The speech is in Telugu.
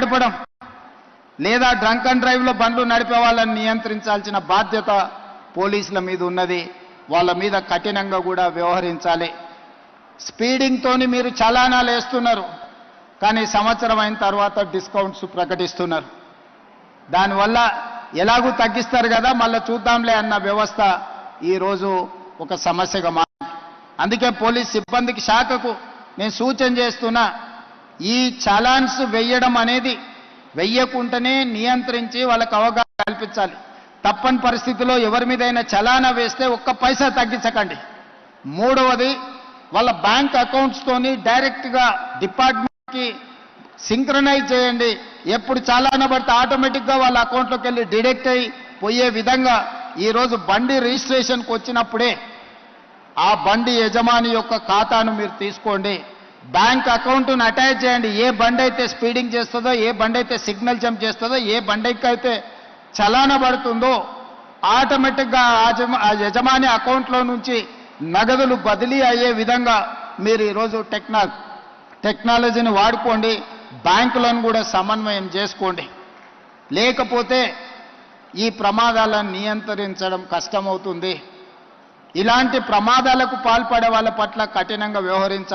నడపడం లేదా డ్రంక్ అండ్ డ్రైవ్లో బండ్లు నడిపే వాళ్ళని నియంత్రించాల్సిన బాధ్యత పోలీసుల మీద ఉన్నది. వాళ్ళ మీద కఠినంగా కూడా వ్యవహరించాలి. స్పీడింగ్తోని మీరు చలానాలు వేస్తున్నారు, కానీ సంవత్సరం అయిన తర్వాత డిస్కౌంట్స్ ప్రకటిస్తున్నారు. దానివల్ల ఎలాగూ తగ్గిస్తారు కదా, మళ్ళీ చూద్దాంలే అన్న వ్యవస్థ ఈరోజు ఒక సమస్యగా మారింది. అందుకే పోలీస్ సిబ్బందికి శాఖకు నేను సూచన చేస్తున్నా, ఈ చలాన్స్ వెయ్యడం అనేది వెయ్యకుంటేనే నియంత్రించి వాళ్ళకు అవగాహన కల్పించాలి. తప్పని పరిస్థితిలో ఎవరి మీదైనా చలానా వేస్తే ఒక్క పైసా తగ్గించకండి. మూడవది, వాళ్ళ బ్యాంక్ అకౌంట్స్తోని డైరెక్ట్గా డిపార్ట్మెంట్కి సింక్రనైజ్ చేయండి. ఎప్పుడు చలానా పడితే ఆటోమేటిక్గా వాళ్ళ అకౌంట్లోకి వెళ్ళి డిడక్ట్ అయ్యి పోయే విధంగా ఈరోజు బండి రిజిస్ట్రేషన్కి వచ్చినప్పుడే ఆ బండి యజమాని యొక్క ఖాతాను మీరు తీసుకోండి, బ్యాంక్ అకౌంట్ను అటాచ్ చేయండి. ఏ బండి అయితే స్పీడింగ్ చేస్తుందో, ఏ బండి అయితే సిగ్నల్ జంప్ చేస్తుందో, ఏ బండికి అయితే చలానా పడుతుందో ఆటోమేటిక్గా ఆ యజమాని అకౌంట్లో నుంచి నగదులు బదిలీ అయ్యే విధంగా మీరు ఈరోజు టెక్నాలజీని వాడుకోండి. బ్యాంకులను కూడా సమన్వయం చేసుకోండి. లేకపోతే ఈ ప్రమాదాలను నియంత్రించడం కష్టమవుతుంది. ఇలాంటి ప్రమాదాలకు పాల్పడే వాళ్ళ పట్ల కఠినంగా వ్యవహరించాలి.